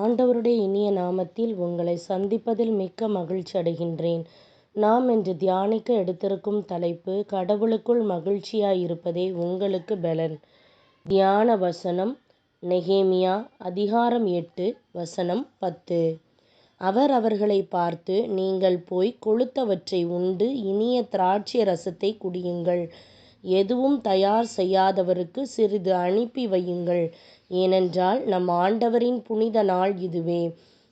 ஆண்டவருடைய இனிய நாமத்தில் உங்களை சந்திப்பதில் மிக்க மகிழ்ச்சி அடைகின்றேன். நாம் இன்று தியானிக்க எடுத்திருக்கும் தலைப்பு, கடவுளுக்குள் மகிழ்ச்சியாயிருப்பதே உங்களுக்கு பலன். தியான வசனம் நெகேமியா அதிகாரம் 8 வசனம் 10. அவர் அவர்களை பார்த்து, நீங்கள் போய் கொழுத்தவற்றை உண்டு இனிய திராட்சை ரசத்தை குடியுங்கள். எதுவும் தயார் செய்யாதவருக்கு சிறிது அனுப்பி வையுங்கள். ஏனென்றால் நம் ஆண்டவரின் புனித நாள் இதுவே.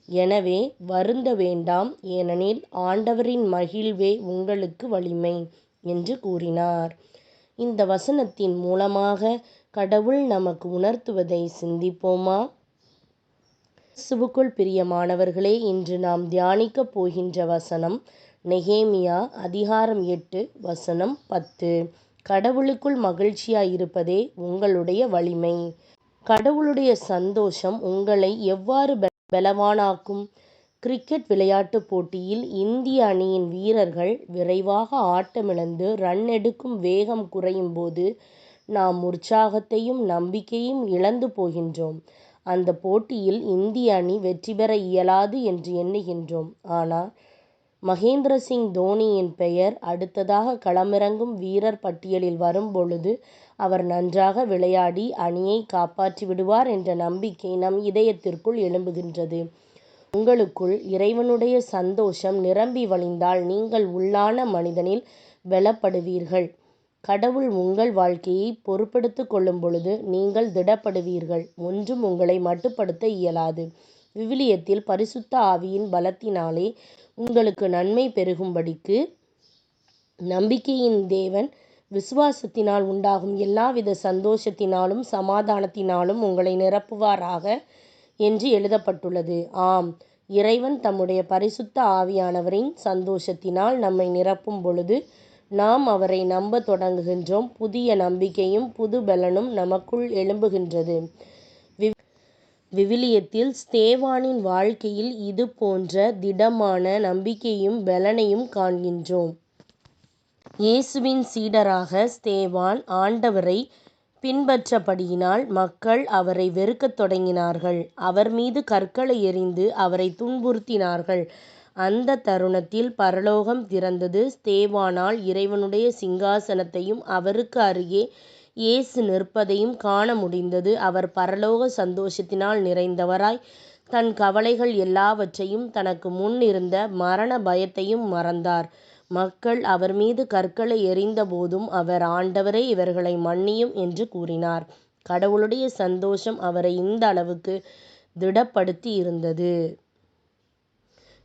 எனவே வருந்த வேண்டாம், ஏனெனில் ஆண்டவரின் மகிழ்வே உங்களுக்கு வலிமை என்று கூறினார். இந்த வசனத்தின் மூலமாக கடவுள் நமக்கு உணர்த்துவதை சிந்திப்போமா? இயேசுவுக்குள் பிரியமானவர்களே, இன்று நாம் தியானிக்கப் போகின்ற வசனம் நெகேமியா அதிகாரம் 8 வசனம் 10. கடவுளுக்குள் மகிழ்ச்சியாயிருப்பதே உங்களுடைய வலிமை. கடவுளுடைய சந்தோஷம் உங்களை எவ்வாறு பலவானாக்கும்? கிரிக்கெட் விளையாட்டுப் போட்டியில் இந்திய அணியின் வீரர்கள் விரைவாக ஆட்டமிழந்து ரன் எடுக்கும் வேகம் குறையும் போது நாம் உற்சாகத்தையும் நம்பிக்கையும் இழந்து போகின்றோம். அந்த போட்டியில் இந்திய அணி வெற்றி பெற இயலாது என்று எண்ணுகின்றோம். ஆனால் மகேந்திர சிங் தோனியின் பெயர் அடுத்ததாக களமிறங்கும் வீரர் பட்டியலில் வரும்பொழுது அவர் நன்றாக விளையாடி அணியை காப்பாற்றி விடுவார் என்ற நம்பிக்கை நம் இதயத்திற்குள் எழும்புகின்றது. உங்களுக்குள் இறைவனுடைய சந்தோஷம் நிரம்பி வழிந்தால் நீங்கள் உள்ளான மனிதனில் பலப்படுவீர்கள். கடவுள் உங்கள் வாழ்க்கையை பொறுப்பெடுத்துக் கொள்ளும் பொழுது நீங்கள் திடப்படுவீர்கள். ஒன்றும் உங்களை மட்டுப்படுத்த இயலாது. விவிலியத்தில் பரிசுத்த ஆவியின் பலத்தினாலே உங்களுக்கு நன்மை பெருகும்படிக்கு நம்பிக்கையின் தேவன் விசுவாசத்தினால் உண்டாகும் எல்லாவித சந்தோஷத்தினாலும் சமாதானத்தினாலும் உங்களை நிரப்புவாராக என்று எழுதப்பட்டுள்ளது. ஆம், இறைவன் தம்முடைய பரிசுத்த ஆவியானவரின் சந்தோஷத்தினால் நம்மை நிரப்பும் பொழுது நாம் அவரை நம்ப தொடங்குகின்றோம். புதிய நம்பிக்கையும் புது பலனும் நமக்குள் எழும்புகின்றது. விவிலியத்தில் ஸ்தேவானின் வாழ்க்கையில் இது போன்ற திடமான நம்பிக்கையும் பலனையும் காண்கின்றோம். இயேசுவின் சீடராக ஸ்தேவான் ஆண்டவரை பின்பற்றபடியினால் மக்கள் அவரை வெறுக்கத் தொடங்கினார்கள். அவர் மீது கற்களை எறிந்து அவரை துன்புறுத்தினார்கள். அந்த தருணத்தில் பரலோகம் திறந்தது. ஸ்தேவானால் இறைவனுடைய சிங்காசனத்தையும் அவருக்கு அருகே இயேசு நிற்பதையும் காண முடிந்தது. அவர் பரலோக சந்தோஷத்தினால் நிறைந்தவராய் தன் கவலைகள் எல்லாவற்றையும் தனக்கு முன் இருந்த மரண பயத்தையும் மறந்தார். மக்கள் அவர் மீது கற்களை எறிந்த போதும் அவர், ஆண்டவரே, இவர்களை மன்னியும் என்று கூறினார். கடவுளுடைய சந்தோஷம் அவரை இந்த அளவுக்கு திடப்படுத்தி இருந்தது.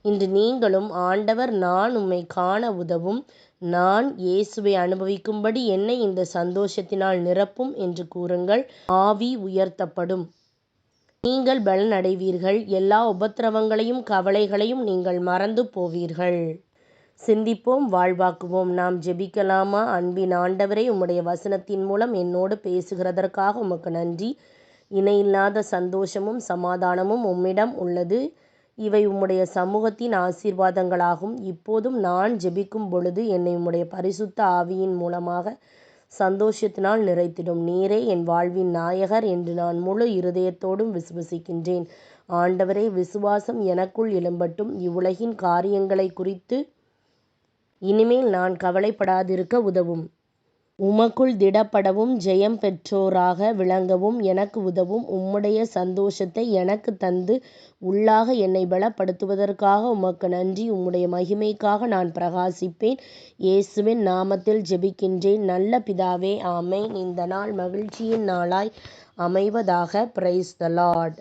இன்று நீங்களும், ஆண்டவர், நான் உம்மை காண உதவும், நான் இயேசுவை அனுபவிக்கும்படி என்னை இந்த சந்தோஷத்தினால் நிரப்பும் என்று கூறுங்கள். ஆவி உயர்த்தப்படும். நீங்கள் பலன் அடைவீர்கள். எல்லா உபத்திரவங்களையும் கவலைகளையும் நீங்கள் மறந்து போவீர்கள். சிந்திப்போம், வாழ்வாக்குவோம். நாம் ஜெபிக்கலாமா? அன்பின் ஆண்டவரே, உம்முடைய வசனத்தின் மூலம் என்னோடு பேசுகிறதற்காக உமக்கு நன்றி. இணையில்லாத சந்தோஷமும் சமாதானமும் உம்மிடம் உள்ளது. இவை உம்முடைய சமூகத்தின் ஆசீர்வாதங்களாகும். இப்போதும் நான் ஜெபிக்கும் பொழுது என்னை உம்முடைய பரிசுத்த ஆவியின் மூலமாக சந்தோஷத்தினால் நிறைத்திடும். நீரே என் வாழ்வின் நாயகர் என்று நான் முழு இருதயத்தோடும் விசுவசிக்கின்றேன். ஆண்டவரே, விசுவாசம் எனக்குள் எழும்பட்டும். இவ்வுலகின் காரியங்களை குறித்து இனிமேல் நான் கவலைப்படாதிருக்க உதவும். உமக்குள் திடப்படவும் ஜெயம் பெற்றோராக விளங்கவும் எனக்கு உதவும். உம்முடைய சந்தோஷத்தை எனக்கு தந்து உள்ளாக என்னை பலப்படுத்துவதற்காக உமக்கு நன்றி. உம்முடைய மகிமைக்காக நான் பிரகாசிப்பேன். இயேசுவின் நாமத்தில் ஜெபிக்கின்றேன் நல்ல பிதாவே, ஆமென். இந்த நாள் மகிழ்ச்சியின் நாளாய் அமைவதாக. Praise the Lord.